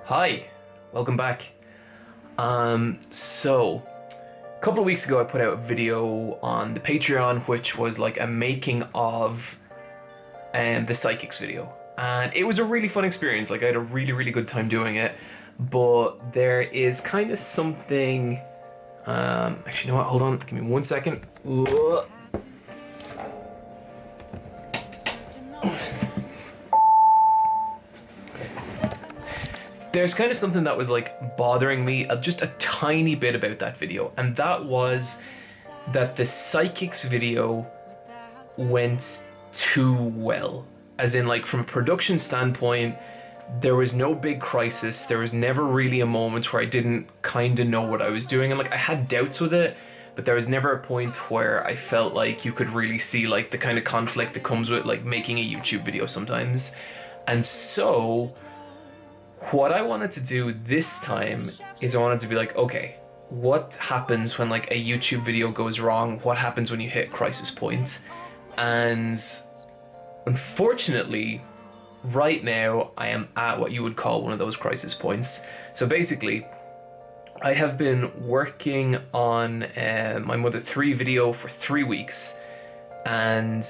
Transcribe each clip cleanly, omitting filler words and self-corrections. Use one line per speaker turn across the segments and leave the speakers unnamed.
Hi, welcome back. So a couple of weeks ago I put out a video on the Patreon which was like a making of the Psychics video. And it was a really fun experience. Like I had a really good time doing it. But there is kind of something actually, you know what, hold on, give me 1 second. There's kind of something that was like bothering me just a tiny bit about that video, and that was that the Psychics video went too well. As in, like, from a production standpoint, there was no big crisis. There was never really a moment where I didn't kind of know what I was doing, and like I had doubts with it, but there was never a point where I felt like you could really see like the kind of conflict that comes with like making a YouTube video sometimes. And so what I wanted to do this time is I wanted to be like, okay, what happens when like a YouTube video goes wrong? What happens when you hit crisis point? And unfortunately, right now I am at what you would call one of those crisis points. So basically, I have been working on my Mother 3 video for 3 weeks, and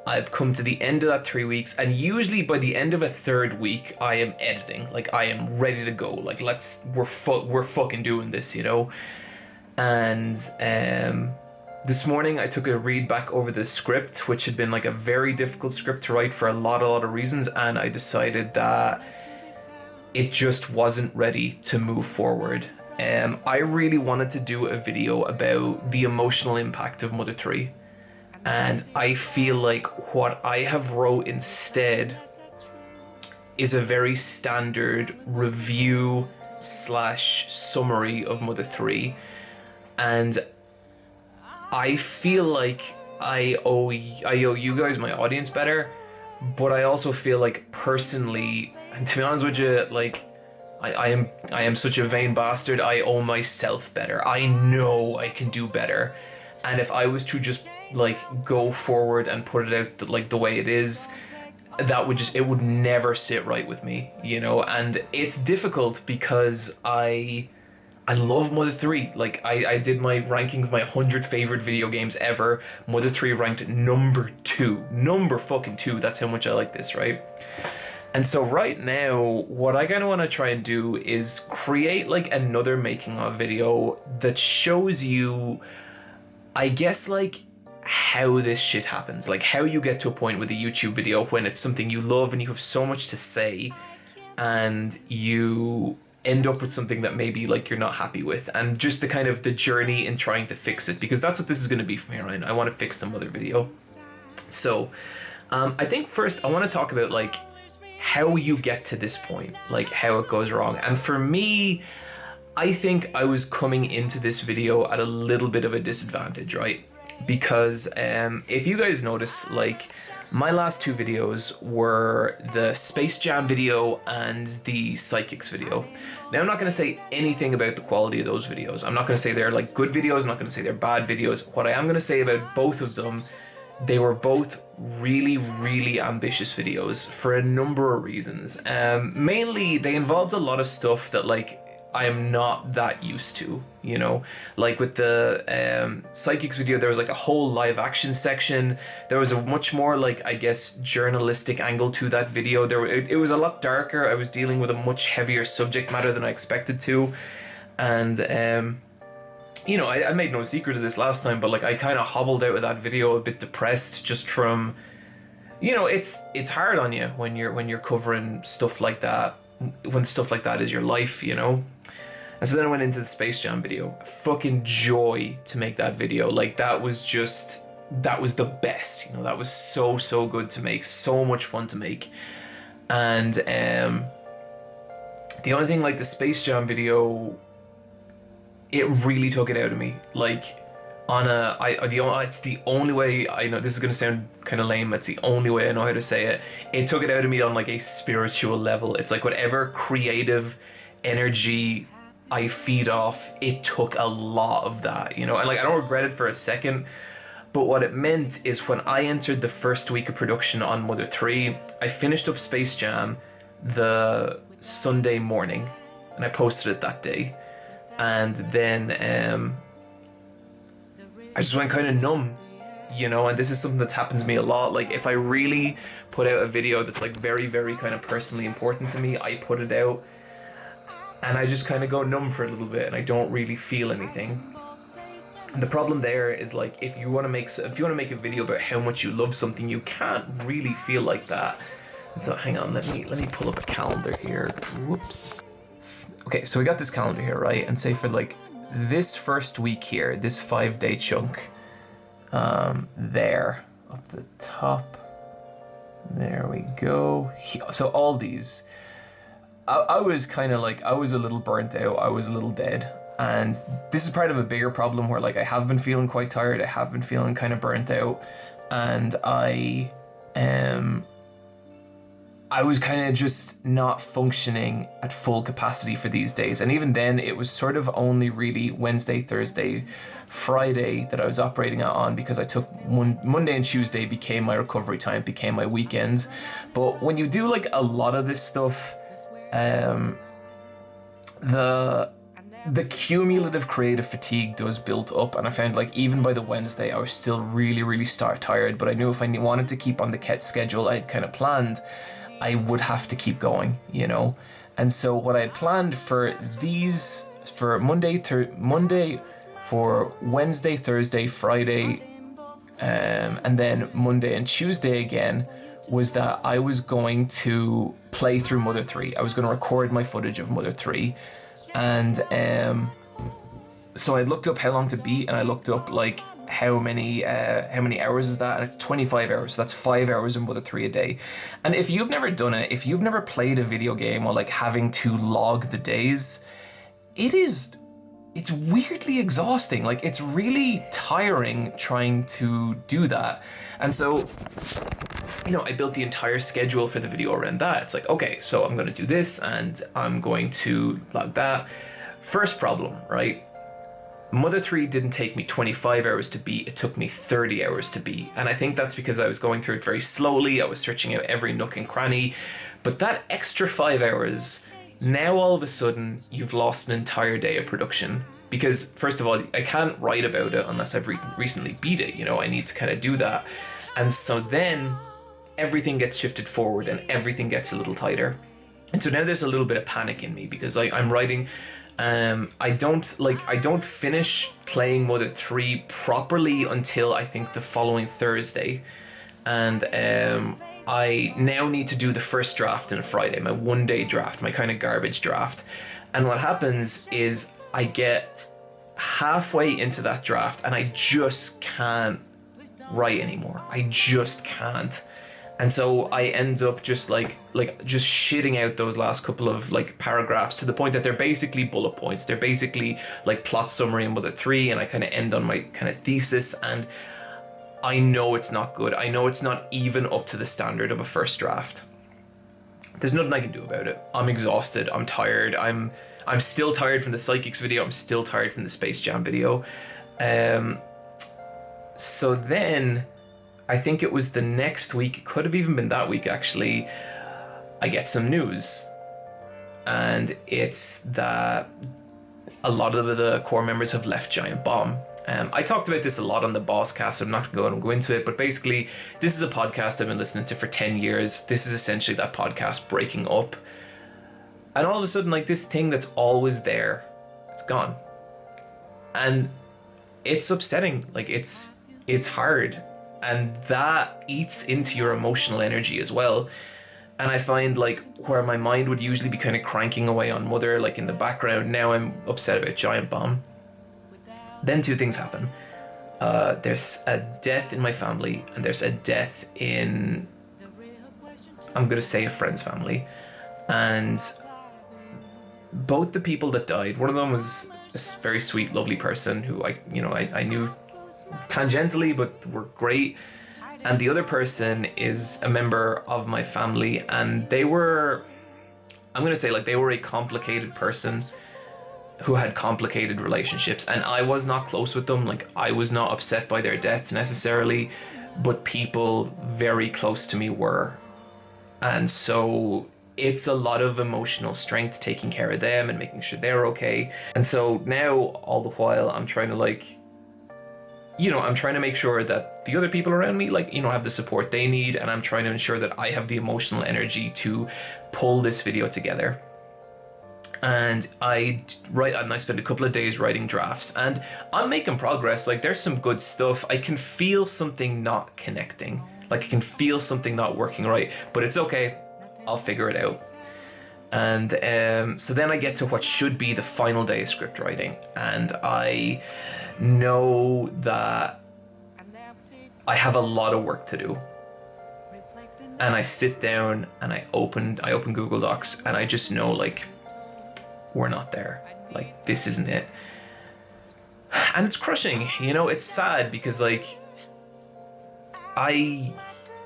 I've come to the end of that 3 weeks, and usually by the end of a third week, I am editing. Like, I am ready to go. Like, we're fucking doing this, you know? And this morning I took a read back over the script, which had been like a very difficult script to write for a lot of reasons, and I decided that it just wasn't ready to move forward. I really wanted to do a video about the emotional impact of Mother 3. And I feel like what I have wrote instead is a very standard review / summary of Mother 3. And I feel like I owe you guys, my audience, better. But I also feel like personally, and to be honest with you, like I am such a vain bastard, I owe myself better. I know I can do better. And if I was to just like go forward and put it out like the way it is, it would never sit right with me, you know. And it's difficult because I love Mother 3. Like I did my ranking of my 100 favorite video games ever. Mother 3 ranked number 2. Number fucking 2. That's how much I like this, right? And so right now, what I kind of want to try and do is create like another making of video that shows you, I guess, like how this shit happens, like how you get to a point with a YouTube video when it's something you love and you have so much to say, and you end up with something that maybe like you're not happy with, and just the kind of the journey in trying to fix it, because that's what this is going to be from here on. I want to fix the Mother video. So I think first I want to talk about like how you get to this point, like how it goes wrong. And for me, I think I was coming into this video at a little bit of a disadvantage, right? Because if you guys noticed, like my last 2 videos were the Space Jam video and the Psychics video. Now I'm not going to say anything about the quality of those videos. I'm not going to say they're like good videos. I'm not going to say they're bad videos. What I am going to say about both of them, they were both really ambitious videos for a number of reasons. Mainly they involved a lot of stuff that like I am not that used to, you know. Like with the Psychics video, there was like a whole live action section. There was a much more like, I guess, journalistic angle to that video. It was a lot darker. I was dealing with a much heavier subject matter than I expected to. And you know, I made no secret of this last time, but like I kind of hobbled out of that video a bit depressed, just from, you know, it's hard on you when you're covering stuff like that, when stuff like that is your life, you know. And so then I went into the Space Jam video. Fucking joy to make that video. Like that was the best, you know. That was so good to make, so much fun to make. And the only thing, like the Space Jam video, it really took it out of me. Like it's the only way I know, this is gonna sound kind of lame, it's the only way I know how to say it. It took it out of me on like a spiritual level. It's like whatever creative energy I feed off, it took a lot of that, you know. And like I don't regret it for a second, but what it meant is when I entered the first week of production on Mother 3, I finished up Space Jam, the Sunday morning, and I posted it that day. And then I just went kind of numb, and this is something that's happened to me a lot. Like, if I really put out a video that's like very, very kind of personally important to me, I put it out and I just kind of go numb for a little bit and I don't really feel anything. And the problem there is, like, if you want to make a video about how much you love something, you can't really feel like that. And so hang on, let me pull up a calendar here. Whoops. Okay, so we got this calendar here, right? And say for like this first week here, this 5-day chunk, there up the top, there we go. So all these, I was kind of like, I was a little burnt out, I was a little dead. And this is part of a bigger problem where, like, I have been feeling quite tired, I have been feeling kind of burnt out, and I was kind of just not functioning at full capacity for these days. And even then, it was sort of only really Wednesday, Thursday, Friday that I was operating on, because I took Monday and Tuesday became my recovery time, became my weekends. But when you do like a lot of this stuff, the cumulative creative fatigue does build up, and I found like even by the Wednesday I was still really, really tired, but I knew if I wanted to keep on the schedule I had kind of planned, I would have to keep going, And so what I had planned for these, for for Wednesday, Thursday, Friday, and then Monday and Tuesday again, was that I was going to play through Mother 3. I was going to record my footage of Mother 3. And so I looked up how long to beat, and I looked up like how many hours is that, and it's 25 hours. So that's 5 hours in Mother 3 a day. And if you've never done it, if you've never played a video game or like having to log the days, it's weirdly exhausting. Like, it's really tiring trying to do that. And so, I built the entire schedule for the video around that. It's like, okay, so I'm going to do this and I'm going to log that. First problem, right? Mother 3 didn't take me 25 hours to beat, it took me 30 hours to beat. And I think that's because I was going through it very slowly, I was searching out every nook and cranny. But that extra 5 hours, now all of a sudden you've lost an entire day of production. Because first of all, I can't write about it unless I've recently beat it, I need to kind of do that. And so then everything gets shifted forward and everything gets a little tighter. And so now there's a little bit of panic in me, because I'm writing, I don't finish playing Mother 3 properly until I think the following Thursday. And I now need to do the first draft on a Friday, my 1-day draft, my kind of garbage draft. And what happens is I get halfway into that draft and I just can't write anymore. I just can't. And so I end up just just shitting out those last couple of like paragraphs, to the point that they're basically bullet points. They're basically like plot summary in Mother 3, and I kind of end on my kind of thesis, and I know it's not good. I know it's not even up to the standard of a first draft. There's nothing I can do about it. I'm exhausted. I'm tired. I'm still tired from the Psychics video. I'm still tired from the Space Jam video. So then, I think it was the next week, it could have even been that week actually, I get some news. And it's that a lot of the core members have left Giant Bomb. I talked about this a lot on the Bosscast, so I'm not going to go into it, but basically, this is a podcast I've been listening to for 10 years. This is essentially that podcast breaking up. And all of a sudden, like, this thing that's always there, it's gone. And it's upsetting. Like, it's hard. And that eats into your emotional energy as well. And I find, like, where my mind would usually be kind of cranking away on Mother, like in the background, now I'm upset about Giant Bomb. Then two things happen. There's a death in my family, and there's a death in, I'm going to say, a friend's family. And both the people that died, one of them was a very sweet, lovely person who I knew tangentially, but were great. And the other person is a member of my family, and they were, I'm going to say, like, they were a complicated person who had complicated relationships, and I was not close with them. Like, I was not upset by their death necessarily, but people very close to me were. And so it's a lot of emotional strength taking care of them and making sure they're okay. And so now, all the while, I'm trying to I'm trying to make sure that the other people around me, have the support they need, and I'm trying to ensure that I have the emotional energy to pull this video together. And I spent a couple of days writing drafts, and I'm making progress. Like, there's some good stuff. I can feel something not connecting. Like, I can feel something not working right, but it's okay. I'll figure it out. And so then I get to what should be the final day of script writing, and I know that I have a lot of work to do. And I sit down and I open Google Docs, and I just know, like, we're not there. Like, this isn't it. And it's crushing, it's sad because, like,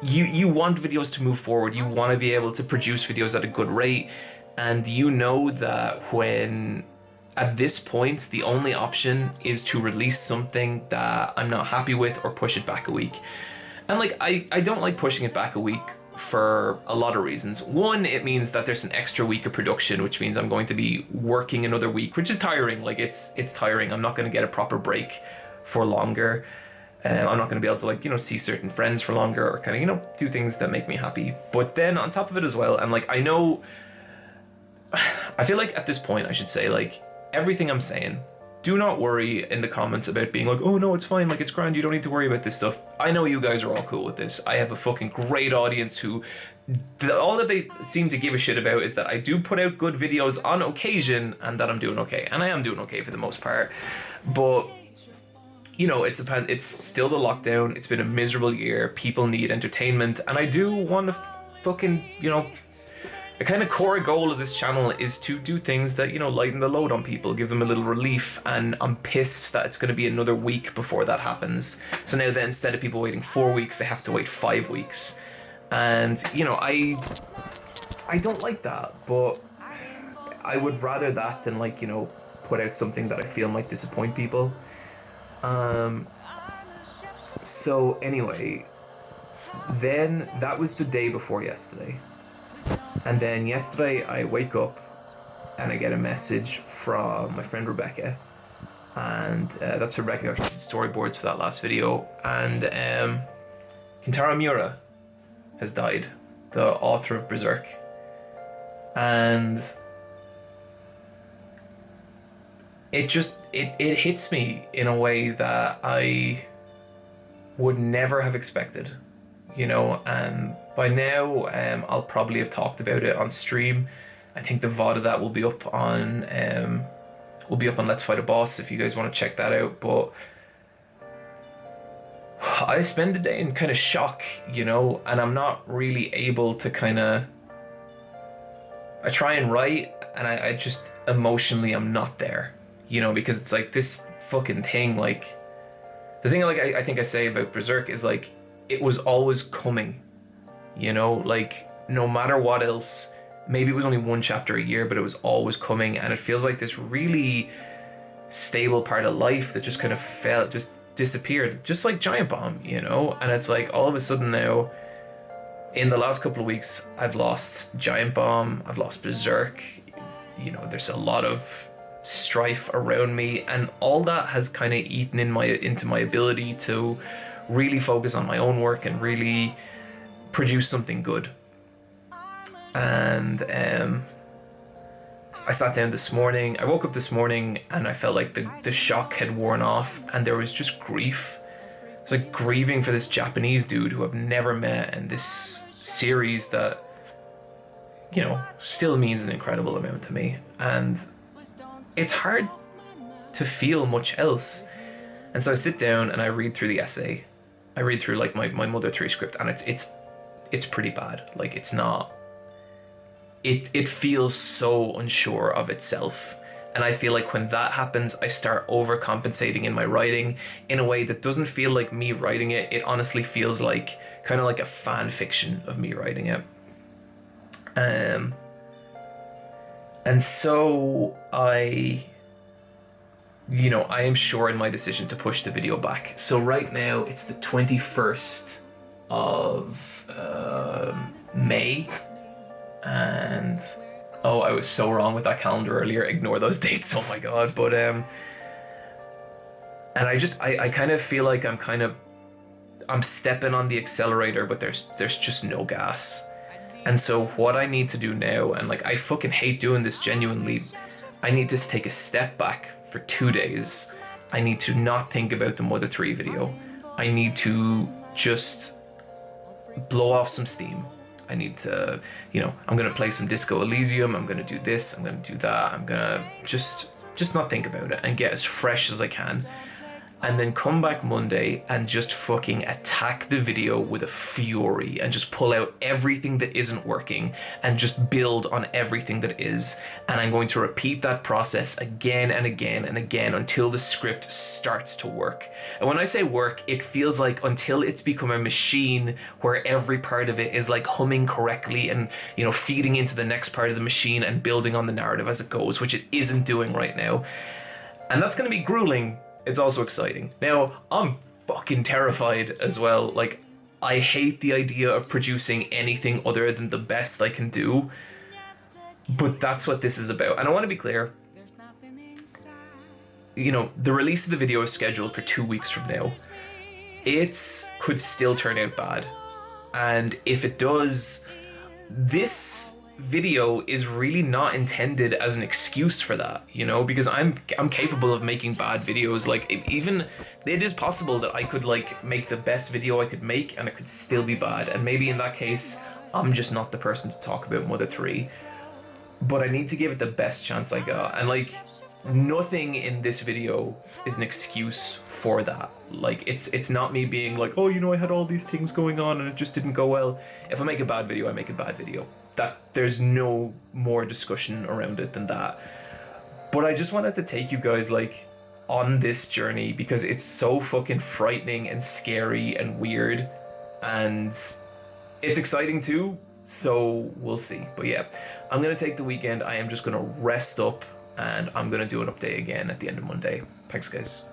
you want videos to move forward. You want to be able to produce videos at a good rate. And you know that when, at this point, the only option is to release something that I'm not happy with or push it back a week. And, like, I don't like pushing it back a week for a lot of reasons. One, it means that there's an extra week of production, which means I'm going to be working another week, which is tiring. Like, it's tiring. I'm not going to get a proper break for longer. I'm not going to be able to, see certain friends for longer, or kind of, do things that make me happy. But then on top of it as well, and, like, I feel like at this point I should say, like, everything I'm saying, do not worry in the comments about being like, oh no, it's fine, like, it's grand, you don't need to worry about this stuff. I know you guys are all cool with this. I have a fucking great audience who, all that they seem to give a shit about is that I do put out good videos on occasion and that I'm doing okay. And I am doing okay for the most part. But, it's still the lockdown. It's been a miserable year. People need entertainment. And I do want to fucking, a kind of core goal of this channel is to do things that, lighten the load on people, give them a little relief, and I'm pissed that it's going to be another week before that happens. So now that instead of people waiting 4 weeks, they have to wait 5 weeks. And, I don't like that, but I would rather that than, put out something that I feel might disappoint people. So anyway, then that was the day before yesterday. And then yesterday I wake up and I get a message from my friend Rebecca, and that's Rebecca who did storyboards for that last video. And Kentaro Miura has died, the author of Berserk. And it hits me in a way that I would never have expected, and by now I'll probably have talked about it on stream. I think the VOD of that will be up on Let's Fight a Boss if you guys want to check that out. But I spend the day in kind of shock, and I'm not really able to I try and write, and I just emotionally I'm not there, because it's like this fucking thing, like the thing I think I say about Berserk is, like, it was always coming, like, no matter what else, maybe it was only one chapter a year, but it was always coming. And it feels like this really stable part of life that just kind of just disappeared, just like Giant Bomb, and it's like all of a sudden now, in the last couple of weeks, I've lost Giant Bomb, I've lost Berserk, there's a lot of strife around me, and all that has kind of eaten into my ability to really focus on my own work and really produce something good. And I sat down this morning, I woke up this morning and I felt like the shock had worn off, and there was just grief. It's like grieving for this Japanese dude who I've never met, and this series that, still means an incredible amount to me. And it's hard to feel much else. And so I sit down and I read through the essay. I read through, like, my Mother 3 script, and it's pretty bad. Like, it's not... It feels so unsure of itself. And I feel like when that happens, I start overcompensating in my writing in a way that doesn't feel like me writing it. It honestly feels like kind of like a fan fiction of me writing it. And so I am sure in my decision to push the video back. So right now it's the 21st of May. And oh, I was so wrong with that calendar earlier. Ignore those dates. Oh my god. But and I kind of feel like I'm stepping on the accelerator, but there's just no gas. And so what I need to do now, and like I fucking hate doing this genuinely, I need to take a step back for 2 days. I need to not think about the Mother 3 video. I need to just blow off some steam. I need to, I'm gonna play some Disco Elysium, I'm gonna do this, I'm gonna do that, I'm gonna just not think about it and get as fresh as I can. And then come back Monday and just fucking attack the video with a fury and just pull out everything that isn't working and just build on everything that is. And I'm going to repeat that process again and again and again until the script starts to work. And when I say work, it feels like until it's become a machine where every part of it is like humming correctly and, feeding into the next part of the machine and building on the narrative as it goes, which it isn't doing right now. And that's going to be grueling. It's also exciting. Now, I'm fucking terrified as well. Like, I hate the idea of producing anything other than the best I can do. But that's what this is about. And I want to be clear. The release of the video is scheduled for 2 weeks from now. It could still turn out bad. And if it does, this video is really not intended as an excuse for that, because I'm capable of making bad videos. Like, even it is possible that I could like make the best video I could make and it could still be bad, and maybe in that case I'm just not the person to talk about Mother 3. But I need to give it the best chance I got, and like nothing in this video is an excuse for that. Like, it's not me being like, oh, I had all these things going on and it just didn't go well. If I make a bad video, I make a bad video. That there's no more discussion around it than that. But I just wanted to take you guys like on this journey because it's so fucking frightening and scary and weird, and it's exciting too. So we'll see. But yeah, I'm gonna take the weekend. I am just gonna rest up, and I'm gonna do an update again at the end of Monday. Thanks, guys.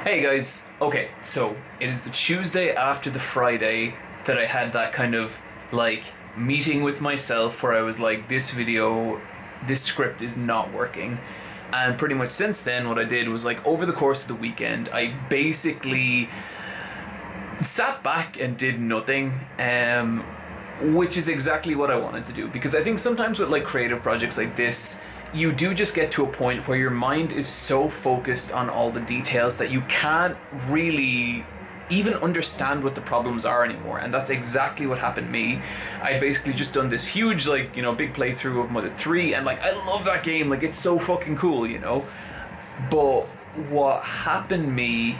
Hey guys, okay, so it is the Tuesday after the Friday that I had that kind of like meeting with myself where I was like, this script is not working. And pretty much since then what I did was like over the course of the weekend I basically sat back and did nothing, which is exactly what I wanted to do, because I think sometimes with like creative projects like this, you do just get to a point where your mind is so focused on all the details that you can't really even understand what the problems are anymore. And that's exactly what happened to me. I basically just done this huge like, big playthrough of Mother 3, and like I love that game, like it's so fucking cool, But what happened to me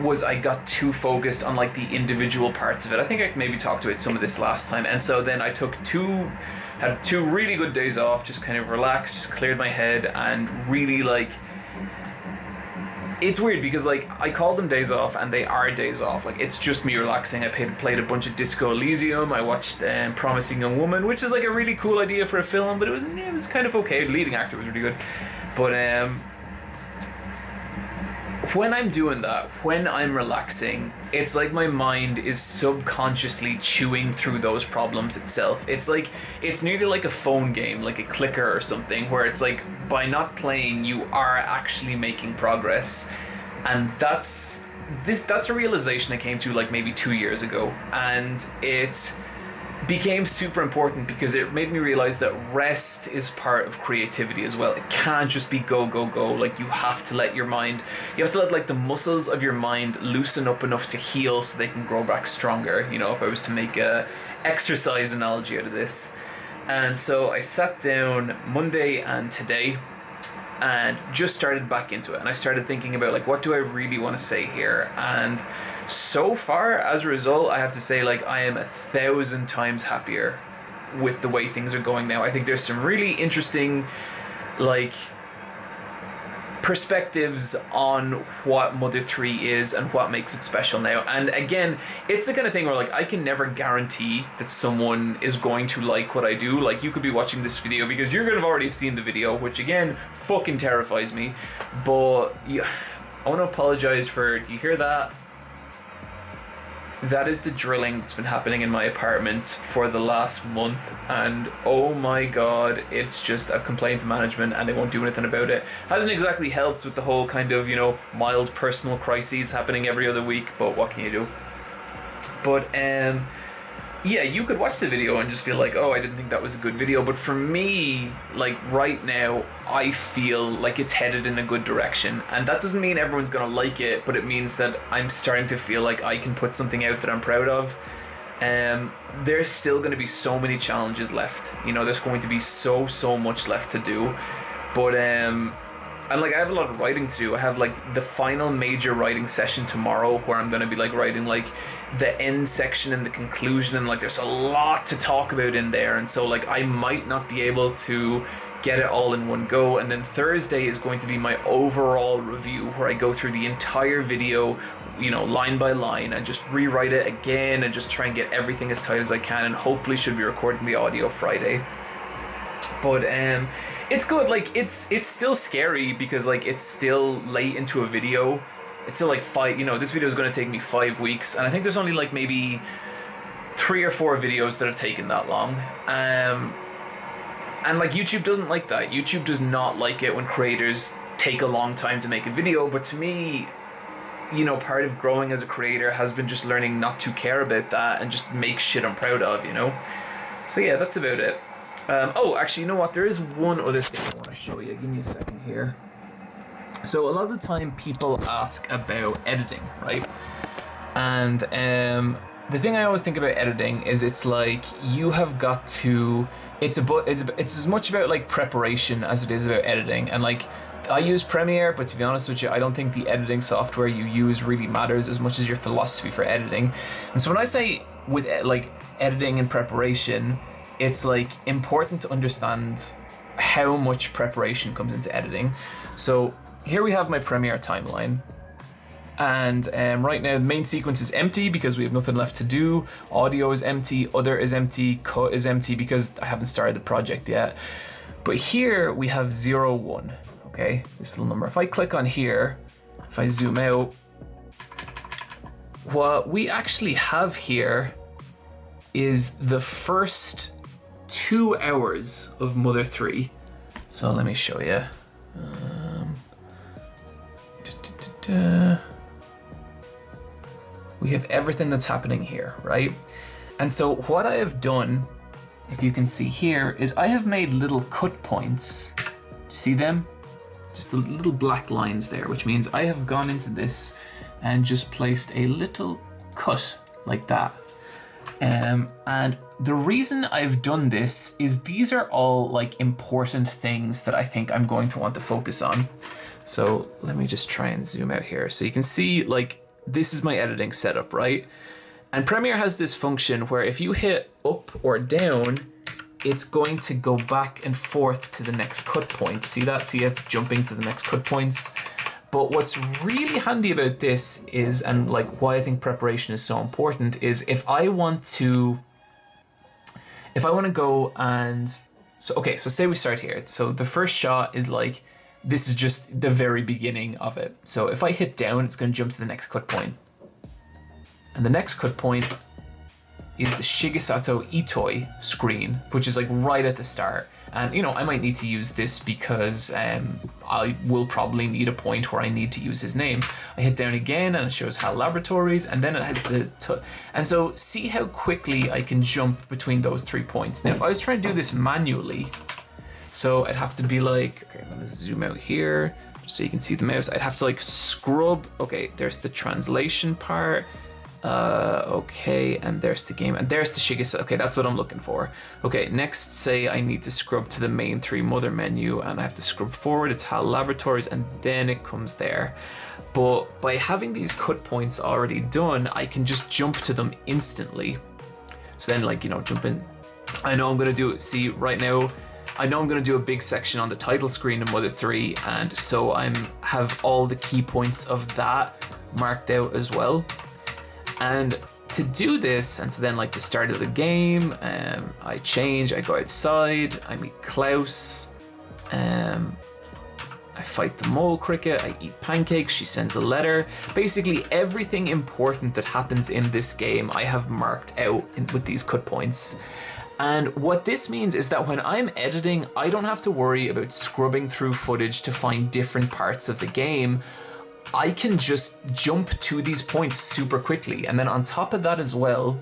was I got too focused on like the individual parts of it. I think I maybe talked about some of this last time. And so then I had 2 really good days off, just kind of relaxed, just cleared my head, and really like, it's weird because like I call them days off and they are days off. Like, it's just me relaxing. I played a bunch of Disco Elysium. I watched Promising Young Woman, which is like a really cool idea for a film, but it was kind of okay. The leading actor was really good. But when I'm doing that, when I'm relaxing, it's like my mind is subconsciously chewing through those problems itself. It's nearly like a phone game, like a clicker or something, where it's like by not playing, you are actually making progress. And that's a realization I came to like maybe 2 years ago, and it became super important because it made me realize that rest is part of creativity as well. It can't just be go, go, go. Like, you have to let like the muscles of your mind loosen up enough to heal so they can grow back stronger, if I was to make a exercise analogy out of this. And so I sat down Monday and today and just started back into it, and I started thinking about like, what do I really want to say here? And so far, as a result, I have to say, like, I am 1,000 times happier with the way things are going now. I think there's some really interesting like perspectives on what Mother 3 is and what makes it special now. And again, it's the kind of thing where like I can never guarantee that someone is going to like what I do. Like, you could be watching this video because you're going to have already seen the video, which again fucking terrifies me. But I want to apologize for, do you hear that? that is the drilling that's been happening in my apartment for the last month, and oh my god, it's just, I've complained to management and they won't do anything about it. Hasn't exactly helped with the whole kind of, mild personal crises happening every other week, but what can you do? But yeah, you could watch the video and just feel like, oh, I didn't think that was a good video. But for me, like right now, I feel like it's headed in a good direction. And that doesn't mean everyone's going to like it, but it means that I'm starting to feel like I can put something out that I'm proud of. There's still going to be so many challenges left. There's going to be so much left to do. But and like I have a lot of writing to do. I have like the final major writing session tomorrow where I'm going to be like writing like the end section and the conclusion, and like there's a lot to talk about in there, and so like I might not be able to get it all in one go. And then Thursday is going to be my overall review where I go through the entire video, line by line, and just rewrite it again and just try and get everything as tight as I can, and hopefully should be recording the audio Friday. But it's good. Like it's still scary because like it's still late into a video. It's still like this video is going to take me 5 weeks, and I think there's only like maybe 3 or 4 videos that have taken that long. And like YouTube doesn't like that. YouTube does not like it when creators take a long time to make a video. But to me, part of growing as a creator has been just learning not to care about that and just make shit I'm proud of. So yeah, that's about it. Oh, actually, you know what? There is one other thing I want to show you. Give me a second here. So a lot of the time people ask about editing, right? And the thing I always think about editing is it's like you have got to... It's as much about like preparation as it is about editing. And like I use Premiere, but to be honest with you, I don't think the editing software you use really matters as much as your philosophy for editing. And so when I say with like editing and preparation, it's like important to understand how much preparation comes into editing. So here we have my Premiere timeline. And right now the main sequence is empty because we have nothing left to do. Audio is empty, other is empty, cut is empty because I haven't started the project yet. But here we have 0, 1, okay? This little number. If I click on here, if I zoom out, what we actually have here is the first 2 hours of Mother 3. So let me show you. We have everything that's happening here, right? And so what I have done, if you can see here, is I have made little cut points. See them? Just the little black lines there, which means I have gone into this and just placed a little cut like that. And the reason I've done this is these are all like important things that I think I'm going to want to focus on. So let me just try and zoom out here. So you can see like this is my editing setup, right? And Premiere has this function where if you hit up or down, it's going to go back and forth to the next cut point. See that? See, it's jumping to the next cut points. But what's really handy about this is, and like why I think preparation is so important, is if I want to go and, so say we start here. So the first shot is like, this is just the very beginning of it. So if I hit down, it's going to jump to the next cut point. And the next cut point is the Shigesato Itoi screen, which is like right at the start. And I might need to use this because I will probably need a point where I need to use his name. I hit down again and it shows HAL Laboratories, and then it has and so see how quickly I can jump between those 3 points. Now if I was trying to do this manually, so I'd have to be like, okay, I'm gonna zoom out here just so you can see the mouse. I'd have to like scrub. Okay, there's the translation part. Okay, and there's the game, and there's the Shigesato. Okay, that's what I'm looking for. Okay, next, say I need to scrub to the main 3 mother menu, and I have to scrub forward. It's HAL Laboratories, and then it comes there. But by having these cut points already done, I can just jump to them instantly. So then, like, jump in. I know I'm gonna do it. See, right now, I know I'm going to do a big section on the title screen in Mother 3, and so I have all the key points of that marked out as well. And to do this, and so then like the start of the game, I change, I go outside, I meet Klaus, and
I fight the mole cricket, I eat pancakes, she sends a letter. Basically everything important that happens in this game I have marked out with these cut points. And what this means is that when I'm editing, I don't have to worry about scrubbing through footage to find different parts of the game. I can just jump to these points super quickly. And then on top of that as well,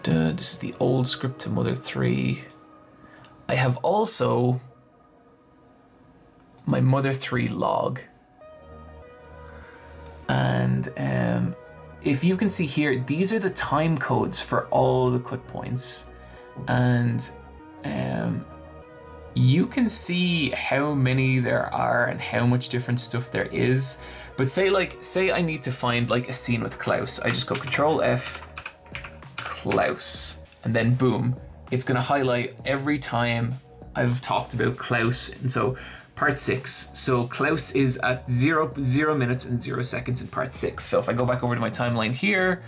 this is the old script to Mother 3. I have also my Mother 3 log. And if you can see here, these are the time codes for all the cut points. And you can see how many there are and how much different stuff there is. But say I need to find like a scene with Klaus. I just go Control F, Klaus, and then boom, it's gonna highlight every time I've talked about Klaus. And so part 6. So Klaus is at 0 minutes and 0 seconds in part 6. So if I go back over to my timeline here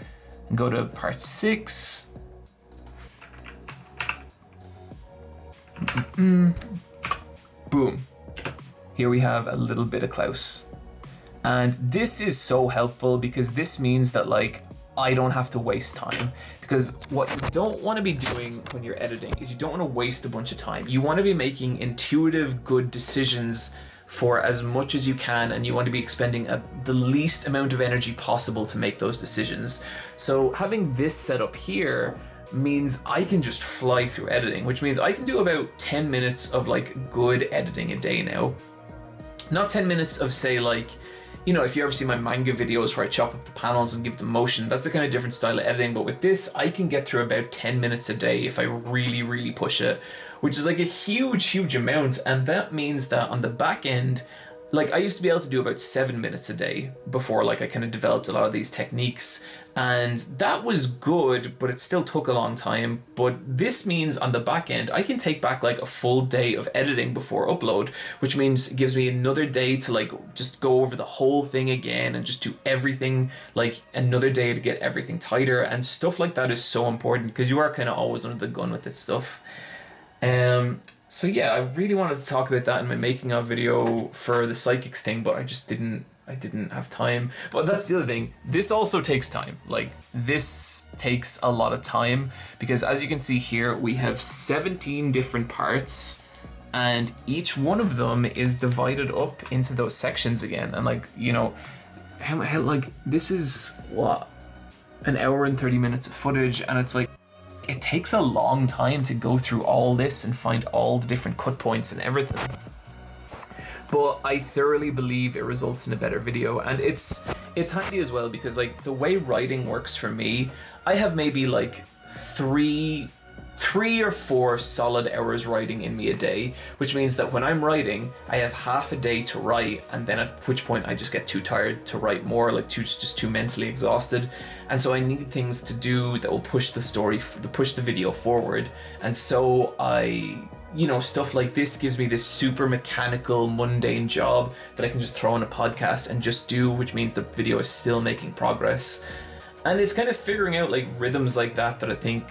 and go to part 6. Boom. Here we have a little bit of Klaus. And this is so helpful because this means that like I don't have to waste time. Because what you don't want to be doing when you're editing is you don't want to waste a bunch of time. You want to be making intuitive, good decisions for as much as you can, and you want to be expending the least amount of energy possible to make those decisions. So having this set up here means I can just fly through editing, which means I can do about 10 minutes of like good editing a day now. Not 10 minutes of say like, you know, if you ever see my manga videos where I chop up the panels and give them motion, that's a kind of different style of editing. But with this, I can get through about 10 minutes a day if I really, really push it, which is like a huge, huge amount. And that means that on the back end, like I used to be able to do about 7 minutes a day before like I kind of developed a lot of these techniques. And that was good, but it still took a long time. But this means on the back end, I can take back like a full day of editing before upload, which means it gives me another day to like just go over the whole thing again and just do everything, like another day to get everything tighter. And stuff like that is so important because you are kind of always under the gun with this stuff. So yeah, I really wanted to talk about that in my making of video for the psychics thing, but I didn't have time. But that's the other thing. This also takes time. Like this takes a lot of time because as you can see here, we have 17 different parts and each one of them is divided up into those sections again. And like, you know, how like this is what, an hour and 30 minutes of footage, and it's like, it takes a long time to go through all this and find all the different cut points and everything. But I thoroughly believe it results in a better video, and it's handy as well because like the way writing works for me, I have maybe like three or four solid hours writing in me a day, which means that when I'm writing, I have half a day to write, and then at which point I just get too tired to write more, like just too mentally exhausted. And so I need things to do that will push the story, push the video forward. And so you know, stuff like this gives me this super mechanical, mundane job that I can just throw in a podcast and just do, which means the video is still making progress. And it's kind of figuring out like rhythms like that I think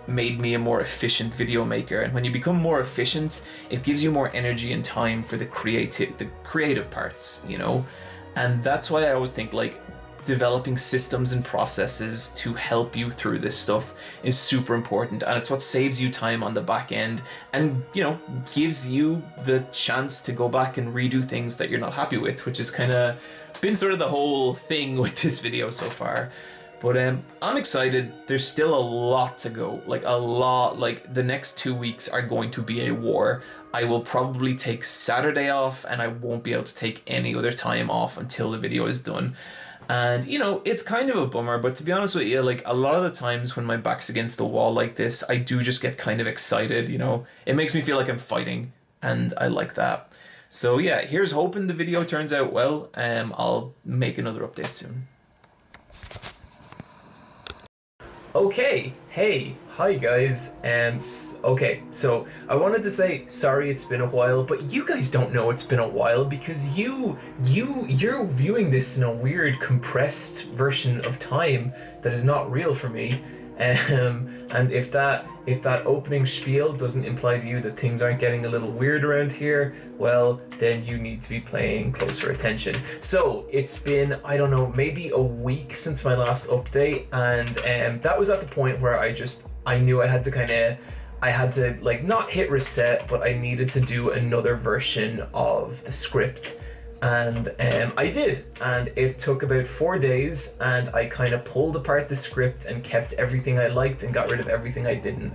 made me a more efficient video maker. And when you become more efficient, it gives you more energy and time for the creative parts, you know? And that's why I always think like developing systems and processes to help you through this stuff is super important, and it's what saves you time on the back end and, you know, gives you the chance to go back and redo things that you're not happy with, which has kind of been sort of the whole thing with this video so far. But I'm excited. There's still a lot to go, like a lot. Like the next 2 weeks are going to be a war. I will probably take Saturday off and I won't be able to take any other time off until the video is done. And, you know, it's kind of a bummer, but to be honest with you, like a lot of the times when my back's against the wall like this, I do just get kind of excited, you know. It makes me feel like I'm fighting, and I like that. So yeah, here's hoping the video turns out well. I'll make another update soon. Okay, hey, hi guys. Okay, so I wanted to say sorry it's been a while, but you guys don't know it's been a while because you're viewing this in a weird compressed version of time that is not real for me.
And if that opening spiel doesn't imply to you that things aren't getting a little weird around here, well, then you need to be paying closer attention. So it's been, I don't know, maybe a week since my last update, and that was at the point where I knew I had to like not hit reset, but I needed to do another version of the script. And I did, and it took about 4 days, and I kind of pulled apart the script and kept everything I liked and got rid of everything I didn't.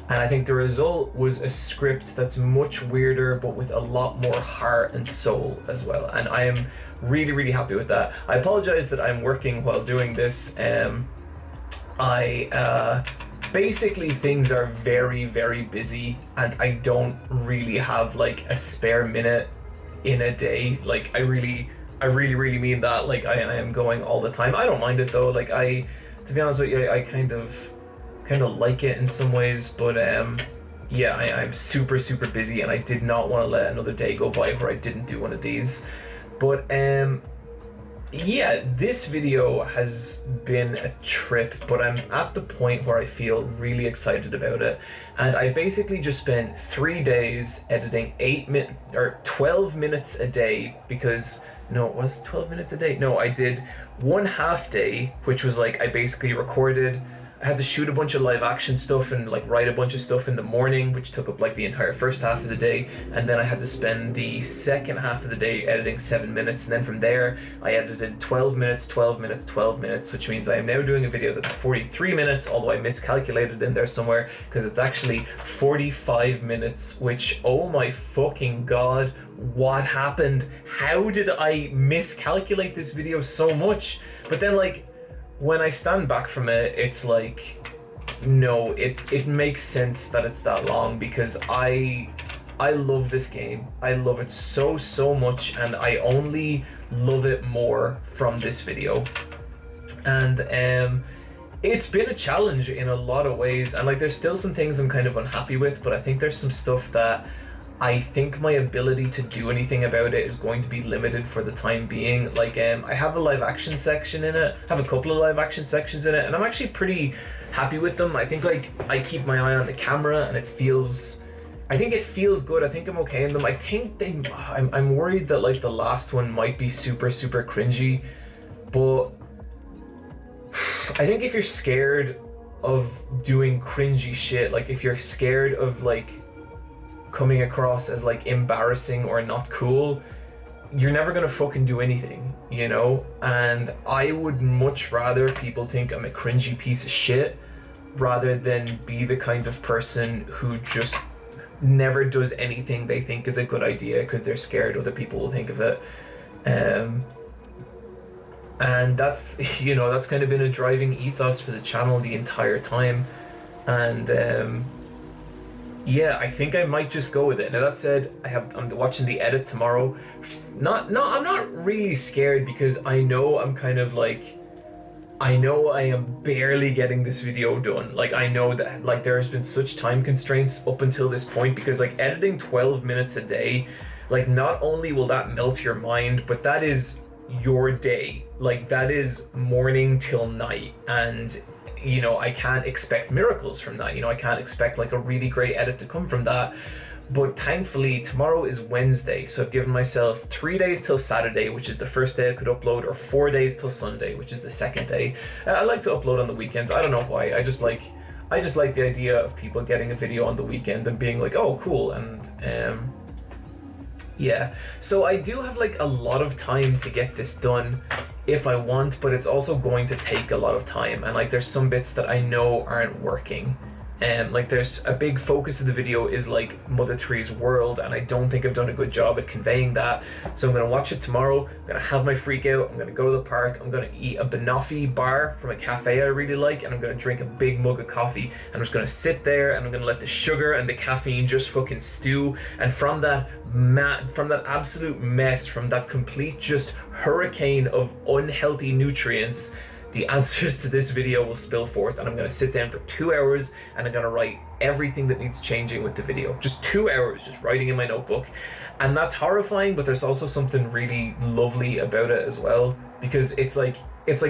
And I think the result was a script that's much weirder, but with a lot more heart and soul as well. And I am really, really happy with that. I apologize that I'm working while doing this. Basically things are very, very busy, and I don't really have like a spare minute in a day. Like I really mean that. Like I am going all the time. I don't mind it though. Like to be honest with you, I kind of like it in some ways, but yeah, I'm super, super busy, and I did not want to let another day go by where I didn't do one of these. But yeah, this video has been a trip, but I'm at the point where I feel really excited about it. And I basically just spent 3 days editing 12 minutes a day, because no, it was 12 minutes a day. No, I did 1/2 day, which was like I basically recorded. I had to shoot a bunch of live action stuff and like write a bunch of stuff in the morning, which took up like the entire first half of the day. And then I had to spend the second half of the day editing 7 minutes. And then from there, I edited 12 minutes, 12 minutes, 12 minutes, which means I am now doing a video that's 43 minutes, although I miscalculated in there somewhere because it's actually 45 minutes, which, oh my fucking God, what happened? How did I miscalculate this video so much? But then like, when I stand back from it, it's like, no, it makes sense that it's that long, because I love this game. I love it so much, and I only love it more from this video. And it's been a challenge in a lot of ways, and like there's still some things I'm kind of unhappy with, but I think there's some stuff that I think my ability to do anything about it is going to be limited for the time being. Like I have a live action section in it. I have a couple of live action sections in it, and I'm actually pretty happy with them. I think like I keep my eye on the camera, and it feels good. I think I'm okay in them. I think I'm worried that like the last one might be super cringy, but I think if you're scared of doing cringy shit, like if you're scared of like coming across as like embarrassing or not cool, you're never gonna fucking do anything, you know? And I would much rather people think I'm a cringy piece of shit rather than be the kind of person who just never does anything they think is a good idea because they're scared other people will think of it. And that's, you know, that's kind of been a driving ethos for the channel the entire time. And yeah, I think I might just go with it. Now that said, I'm watching the edit tomorrow. I'm not really scared, because I know I'm kind of like, I know I am barely getting this video done. Like I know that like there has been such time constraints up until this point, because like editing 12 minutes a day, like not only will that melt your mind, but that is your day. Like that is morning till night, and you know, I can't expect miracles from that. You know, I can't expect like a really great edit to come from that. But thankfully, tomorrow is Wednesday, so I've given myself 3 days till Saturday, which is the first day I could upload, or 4 days till Sunday, which is the second day. I like to upload on the weekends. I don't know why. I just like the idea of people getting a video on the weekend and being like, oh, cool. And yeah, so I do have like a lot of time to get this done if I want, but it's also going to take a lot of time, and like there's some bits that I know aren't working. Like there's a big focus of the video is like Mother 3's world, and I don't think I've done a good job at conveying that. So I'm gonna watch it tomorrow. I'm gonna have my freak out. I'm gonna go to the park. I'm gonna eat a banoffee bar from a cafe I really like, and I'm gonna drink a big mug of coffee. And I'm just gonna sit there, and I'm gonna let the sugar and the caffeine just fucking stew. And from that absolute mess, from that complete just hurricane of unhealthy nutrients, the answers to this video will spill forth, and I'm going to sit down for 2 hours and I'm going to write everything that needs changing with the video. Just 2 hours, just writing in my notebook. And that's horrifying, but there's also something really lovely about it as well, because it's like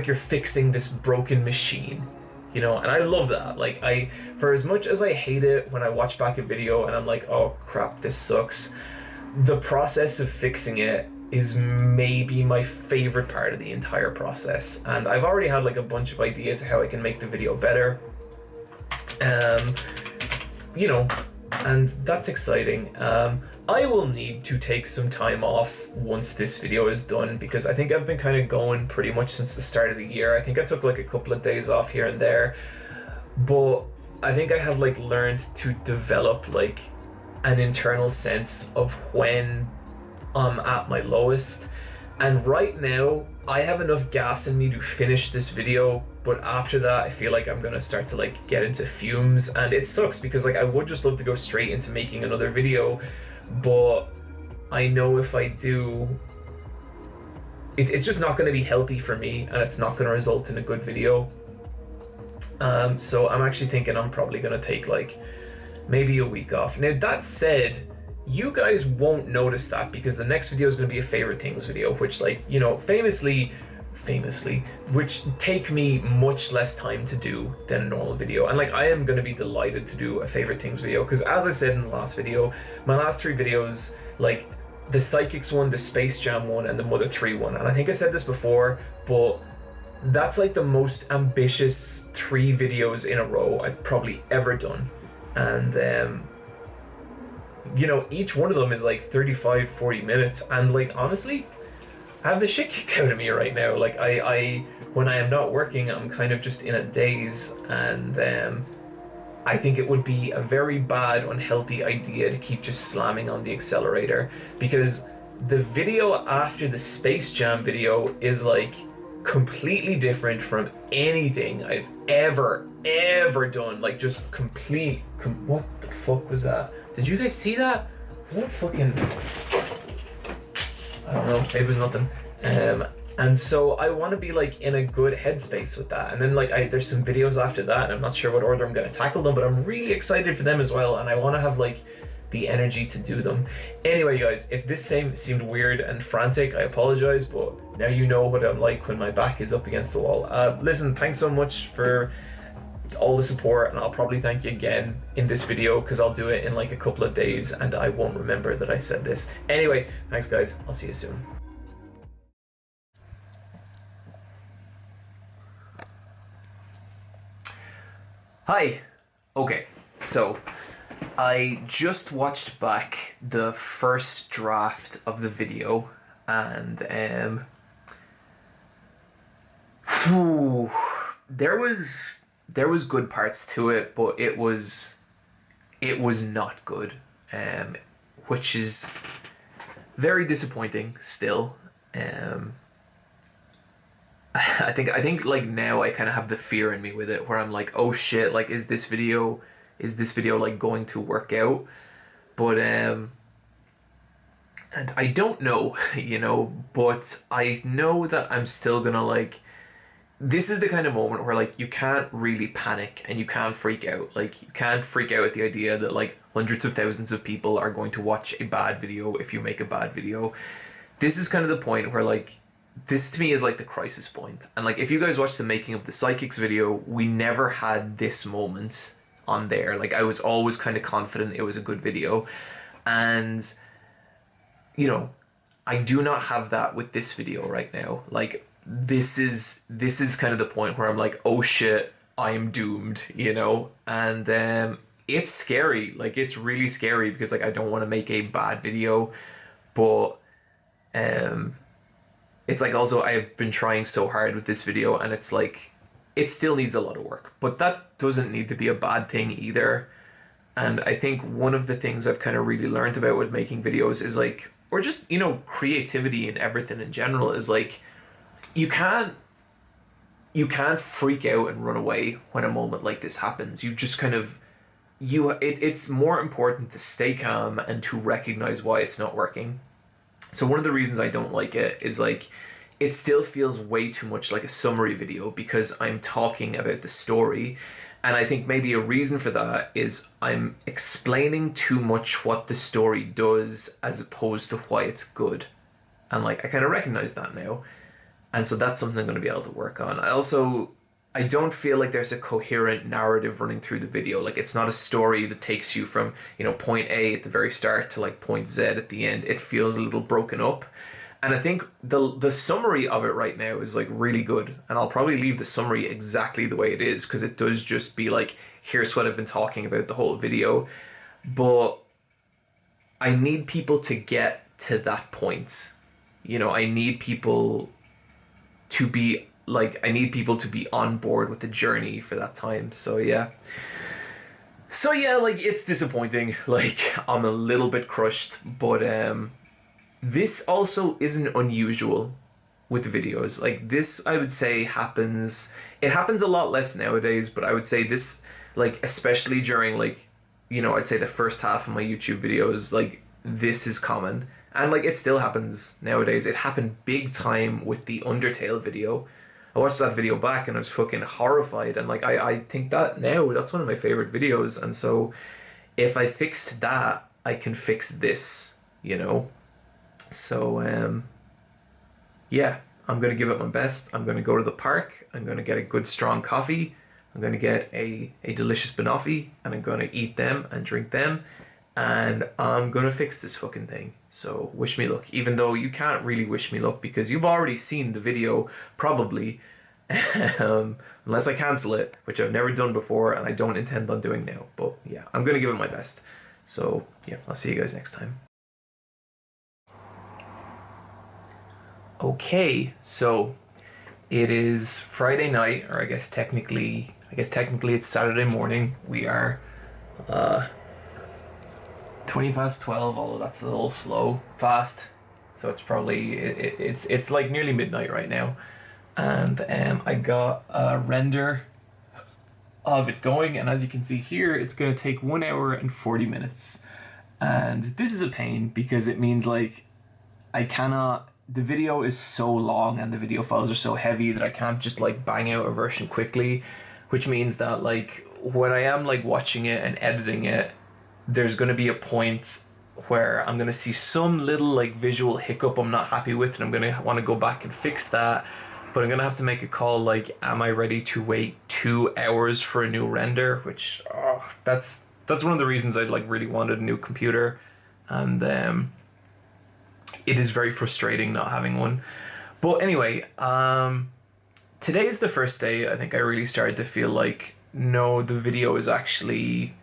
you're fixing this broken machine, you know, and I love that. Like, for as much as I hate it when I watch back a video and I'm like, oh crap, this sucks, the process of fixing it is maybe my favorite part of the entire process. And I've already had like a bunch of ideas of how I can make the video better. You know, and that's exciting. I will need to take some time off once this video is done, because I think I've been kind of going pretty much since the start of the year. I think I took like a couple of days off here and there, but I think I have like learned to develop like an internal sense of when I'm at my lowest. And right now I have enough gas in me to finish this video, but after that I feel like I'm gonna start to like get into fumes, and it sucks because like I would just love to go straight into making another video, but I know if I do, it's just not going to be healthy for me, and it's not going to result in a good video. So I'm actually thinking I'm probably going to take like maybe a week off. Now that said, you guys won't notice that because the next video is going to be a favorite things video, which, like, you know, famously, which take me much less time to do than a normal video. And like, I am going to be delighted to do a favorite things video, because as I said in the last video, my last 3 videos, like the Psychics one, the Space Jam one, and the Mother 3 one, and I think I said this before, but that's like the most ambitious 3 videos in a row I've probably ever done. And you know, each one of them is like 35-40 minutes, and like, honestly, I have the shit kicked out of me right now. Like, I when I am not working, I'm kind of just in a daze, and I think it would be a very bad, unhealthy idea to keep just slamming on the accelerator, because the video after the Space Jam video is like completely different from anything I've ever done. Like, just what the fuck was that? Did you guys see that? Was that fucking... I don't know, maybe it was nothing. And so I want to be like in a good headspace with that. And then like there's some videos after that, and I'm not sure what order I'm going to tackle them, but I'm really excited for them as well, and I want to have like the energy to do them. Anyway, guys, if this seemed weird and frantic, I apologize, but now you know what I'm like when my back is up against the wall. Listen, thanks so much for all the support, and I'll probably thank you again in this video, because I'll do it in like a couple of days and I won't remember that I said this. Anyway, thanks guys, I'll see you soon. Hi. Okay, so I just watched back the first draft of the video, and there was good parts to it, but it was not good, which is very disappointing still. I think like now I kind of have the fear in me with it, where I'm like, oh shit, like is this video like going to work out? But and I don't know, you know, but I know that I'm still gonna like, this is the kind of moment where like you can't really panic and you can't freak out. Like, you can't freak out at the idea that like hundreds of thousands of people are going to watch a bad video if you make a bad video. This is kind of the point where like, this to me is like the crisis point. And like, if you guys watch the making of the Psychics video, we never had this moment on there. Like, I was always kind of confident it was a good video. And, you know, I do not have that with this video right now. Like, this is kind of the point where I'm like, oh shit, I'm doomed, you know? And it's scary. Like, it's really scary, because like I don't want to make a bad video, but it's like, also I've been trying so hard with this video, and it's like, it still needs a lot of work, but that doesn't need to be a bad thing either. And I think one of the things I've kind of really learned about with making videos is like, or just, you know, creativity and everything in general, is like, you can't freak out and run away when a moment like this happens. You just kind of, it's more important to stay calm and to recognize why it's not working. So one of the reasons I don't like it is like, it still feels way too much like a summary video, because I'm talking about the story. And I think maybe a reason for that is I'm explaining too much what the story does as opposed to why it's good. And like, I kind of recognize that now. And so that's something I'm going to be able to work on. I also I don't feel like there's a coherent narrative running through the video. Like, it's not a story that takes you from, you know, point A at the very start to like point Z at the end. It feels a little broken up. And I think the summary of it right now is like really good. And I'll probably leave the summary exactly the way it is, because it does just be like, here's what I've been talking about the whole video. But I need people to get to that point. You know, I need people to be on board with the journey for that time. So yeah, like, it's disappointing. Like, I'm a little bit crushed, but this also isn't unusual with videos. Like, this, I would say, happens a lot less nowadays, but I would say this, like, especially during, like, you know, I'd say the first half of my YouTube videos, like, this is common. And like, it still happens nowadays. It happened big time with the Undertale video. I watched that video back and I was fucking horrified. And like, I think that now, that's one of my favorite videos. And so if I fixed that, I can fix this, you know? So, yeah, I'm going to give it my best. I'm going to go to the park. I'm going to get a good strong coffee. I'm going to get a delicious banoffee, and I'm going to eat them and drink them. And I'm going to fix this fucking thing. So wish me luck. Even though you can't really wish me luck because you've already seen the video, probably. Unless I cancel it, which I've never done before and I don't intend on doing now. But yeah, I'm going to give it my best. So yeah, I'll see you guys next time. Okay, so it is Friday night, or I guess technically it's Saturday morning. We are 20 past 12, although that's a little slow fast. So it's probably it's like nearly midnight right now. And I got a render of it going, and as you can see here, it's gonna take 1 hour and 40 minutes. And this is a pain because it means like the video is so long and the video files are so heavy that I can't just like bang out a version quickly, which means that like when I am like watching it and editing it, there's going to be a point where I'm going to see some little like visual hiccup I'm not happy with, and I'm going to want to go back and fix that. But I'm going to have to make a call like, am I ready to wait 2 hours for a new render? Which that's one of the reasons I like really wanted a new computer, and it is very frustrating not having one. But anyway, today is the first day I think I really started to feel like, no, the video is actually,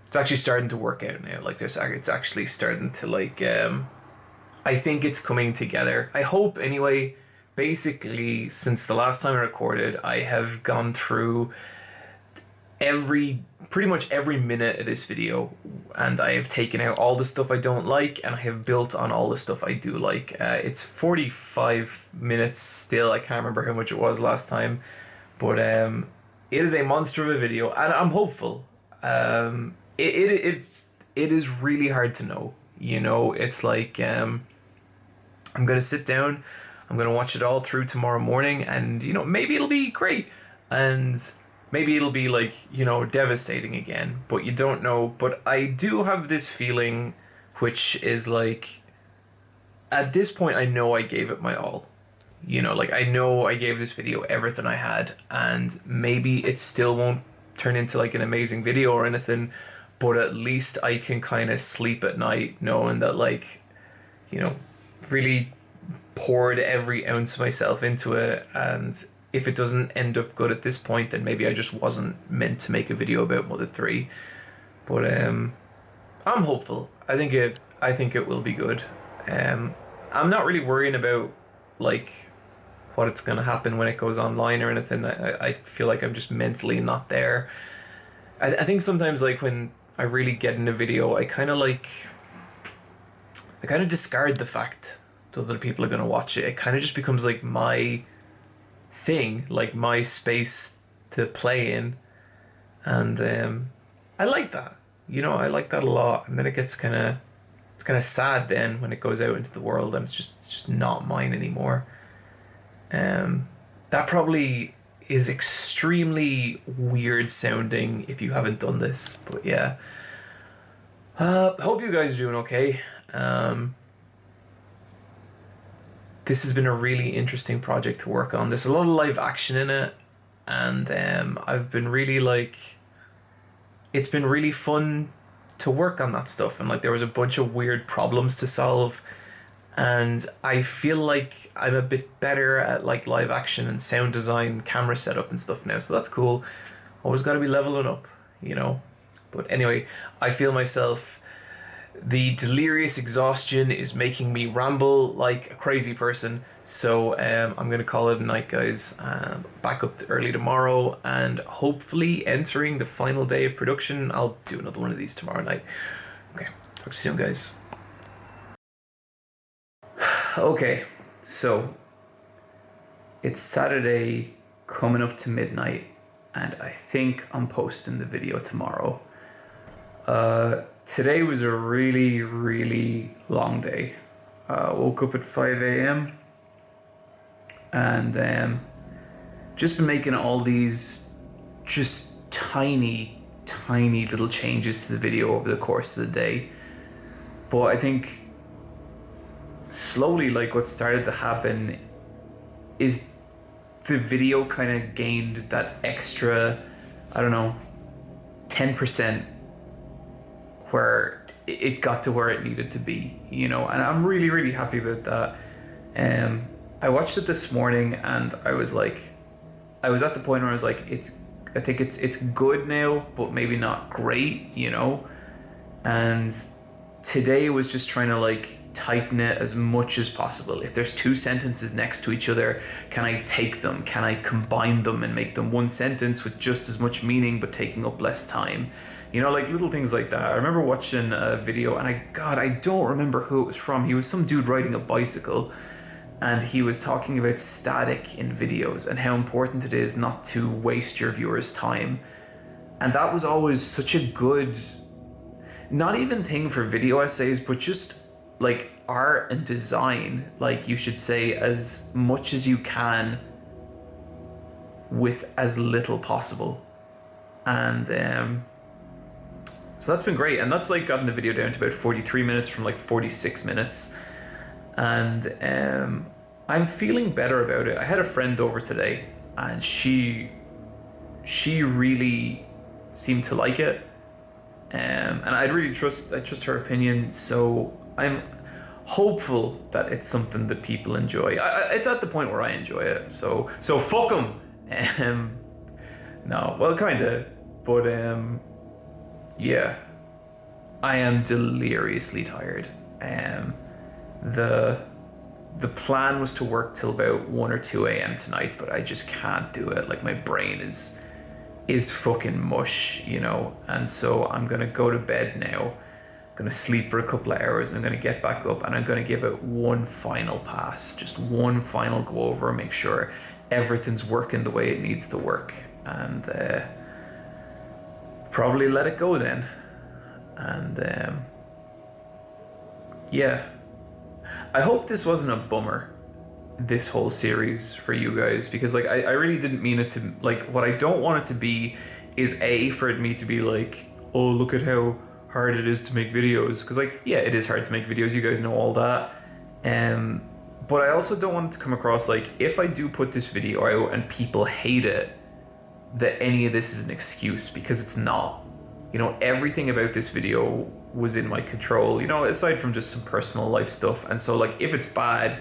it's actually starting to work out now. Like it's actually starting to like, I think it's coming together. I hope anyway. Basically, since the last time I recorded, I have gone through pretty much every minute of this video, and I have taken out all the stuff I don't like, and I have built on all the stuff I do like. It's 45 minutes still. I can't remember how much it was last time, but it is a monster of a video, and I'm hopeful. It is really hard to know. You know, it's like I'm gonna sit down, I'm gonna watch it all through tomorrow morning, and you know, maybe it'll be great, and maybe it'll be like, you know, devastating again, but you don't know. But I do have this feeling, which is like, at this point I know I gave it my all. You know, like I know I gave this video everything I had, and maybe it still won't turn into like an amazing video or anything, but at least I can kind of sleep at night knowing that, like, you know, really poured every ounce of myself into it. And if it doesn't end up good at this point, then maybe I just wasn't meant to make a video about Mother 3. But I'm hopeful. I think it will be good. I'm not really worrying about like what it's gonna happen when it goes online or anything. I feel like I'm just mentally not there. I think sometimes like when I really get in a video, I kind of discard the fact that other people are gonna watch it. It kind of just becomes like my thing, like my space to play in, and I like that. You know, I like that a lot. And then it's kind of sad then when it goes out into the world and it's just not mine anymore. That probably is extremely weird sounding if you haven't done this, but yeah. Hope you guys are doing okay. This has been a really interesting project to work on. There's a lot of live action in it, and I've been really like, it's been really fun to work on that stuff, and like there was a bunch of weird problems to solve, and I feel like I'm a bit better at like live action and sound design, camera setup and stuff now, so that's cool. Always got to be leveling up, you know. But anyway, I feel myself. The delirious exhaustion is making me ramble like a crazy person. So I'm going to call it a night, guys. Back up to early tomorrow and hopefully entering the final day of production. I'll do another one of these tomorrow night. Okay, talk to you soon, guys. Okay, so it's Saturday coming up to midnight, and I think I'm posting the video tomorrow. Today was a really, really long day. Woke up at 5 a.m. and just been making all these just tiny little changes to the video over the course of the day. But I think slowly, like, what started to happen is the video kind of gained that extra, I don't know, 10% where it got to where it needed to be, you know, and I'm really, really happy about that. I watched it this morning and I was at the point where I was like, I think it's good now, but maybe not great, you know. And today was just trying to like tighten it as much as possible. If there's two sentences next to each other, can I take them? Can I combine them and make them one sentence with just as much meaning but taking up less time? You know, like little things like that. I remember watching a video and I don't remember who it was from. He was some dude riding a bicycle and he was talking about static in videos and how important it is not to waste your viewers' time. And that was always such a good, not even thing for video essays, but just like art and design. Like, you should say as much as you can with as little possible. And so that's been great, and that's like gotten the video down to about 43 minutes from like 46 minutes. And I'm feeling better about it. I had a friend over today and she really seemed to like it. And I trust her opinion, so I'm hopeful that it's something that people enjoy. It's at the point where I enjoy it, so fuck them. No, well, kinda, but yeah, I am deliriously tired. The plan was to work till about 1 or 2 a.m. tonight, but I just can't do it. Like, my brain is fucking mush, you know. And so I'm gonna go to bed now. I'm gonna sleep for a couple of hours, and I'm gonna get back up, and I'm gonna give it one final pass, just one final go over, make sure everything's working the way it needs to work, and probably let it go then. And yeah, I hope this wasn't a bummer, this whole series, for you guys, because like I really didn't mean it to, like, what I don't want it to be is for me to be like, oh, look at how hard it is to make videos, because like, yeah, it is hard to make videos, you guys know all that. But I also don't want it to come across like, if I do put this video out and people hate it, that any of this is an excuse, because it's not. You know, everything about this video was in my control, you know, aside from just some personal life stuff. And so like, if it's bad,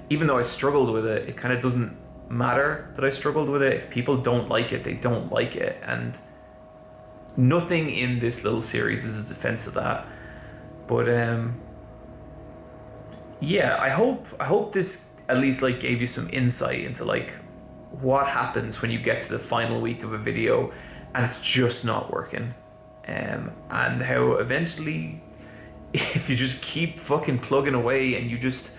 even though I struggled with it, it kind of doesn't matter that I struggled with it. If people don't like it, they don't like it. And nothing in this little series is a defense of that. But yeah, I hope this at least like gave you some insight into like what happens when you get to the final week of a video and it's just not working. And how eventually, if you just keep fucking plugging away and you just,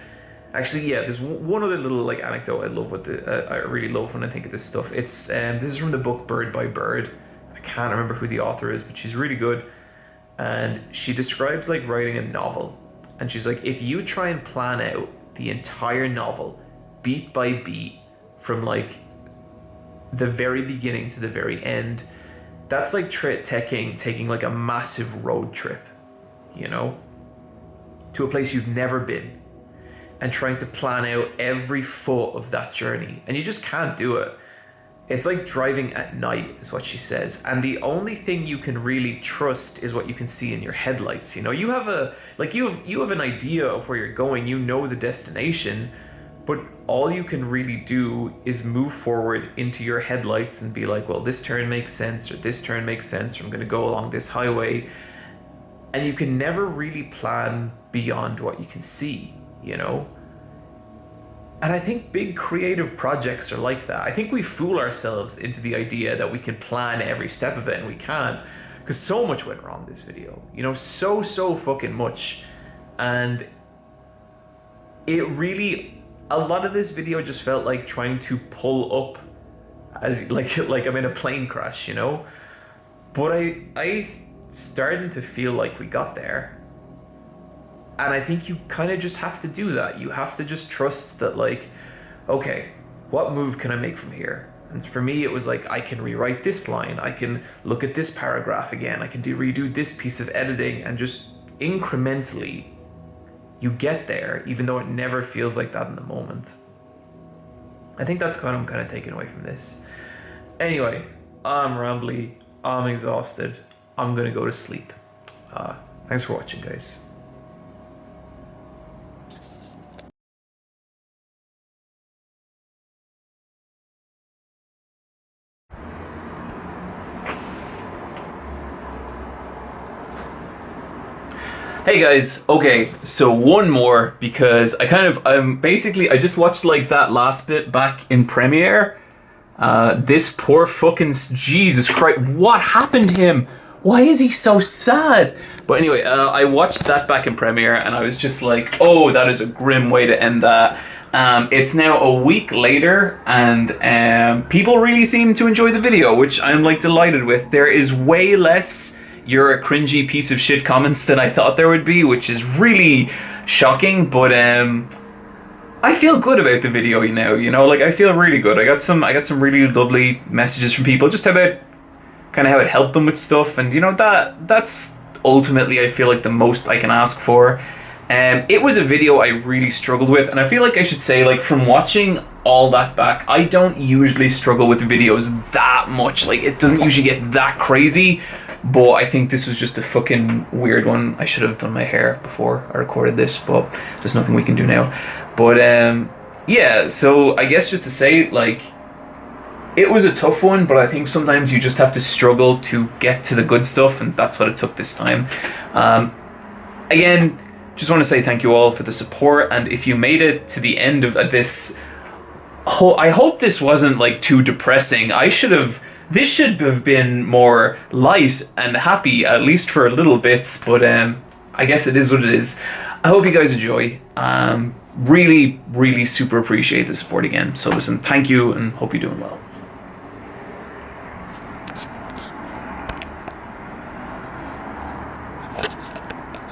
actually, yeah, there's one other little like anecdote I love I really love when I think of this stuff. It's this is from the book Bird by Bird. I can't remember who the author is, but she's really good. And she describes like writing a novel. And she's like, if you try and plan out the entire novel, beat by beat, from like the very beginning to the very end, that's like taking like a massive road trip, you know, to a place you've never been, and trying to plan out every foot of that journey, and you just can't do it. It's like driving at night, is what she says, and the only thing you can really trust is what you can see in your headlights. You know, you have an idea of where you're going, you know the destination, but all you can really do is move forward into your headlights and be like, well, this turn makes sense, or this turn makes sense, or I'm going to go along this highway. And you can never really plan beyond what you can see, you know? And I think big creative projects are like that. I think we fool ourselves into the idea that we can plan every step of it, and we can't. Because so much went wrong this video. You know, so fucking much. And it really, a lot of this video just felt like trying to pull up as like I'm in a plane crash, you know? But I starting to feel like we got there. And I think you kind of just have to do that. You have to just trust that, like, okay, what move can I make from here? And for me, it was like, I can rewrite this line. I can look at this paragraph again. I can redo this piece of editing, and just incrementally, you get there, even though it never feels like that in the moment. I think that's what I'm kind of taking away from this. Anyway, I'm rambly. I'm exhausted. I'm going to go to sleep. Thanks for watching, guys. Hey guys, okay, so one more, because I just watched like that last bit back in Premiere. This poor fucking, Jesus Christ, what happened to him? Why is he so sad? But anyway, I watched that back in Premiere, and I was just like, oh, that is a grim way to end that. It's now a week later, and people really seem to enjoy the video, which I'm like delighted with. There is way less "you're a cringy piece of shit" comments than I thought there would be, which is really shocking, but I feel good about the video now, you know, like I feel really good. I got some really lovely messages from people just about kind of how it helped them with stuff, and you know, that's ultimately I feel like the most I can ask for. It was a video I really struggled with, and I feel like I should say, like, from watching all that back, I don't usually struggle with videos that much. Like, it doesn't usually get that crazy. But I think this was just a fucking weird one. I should have done my hair before I recorded this, but there's nothing we can do now. But yeah, so I guess just to say, like, it was a tough one, but I think sometimes you just have to struggle to get to the good stuff, and that's what it took this time. Again, just want to say thank you all for the support, and if you made it to the end of this, I hope this wasn't like too depressing. This should have been more light and happy, at least for little bits, but I guess it is what it is. I hope you guys enjoy. Really super appreciate the support again. So listen, thank you, and hope you're doing well.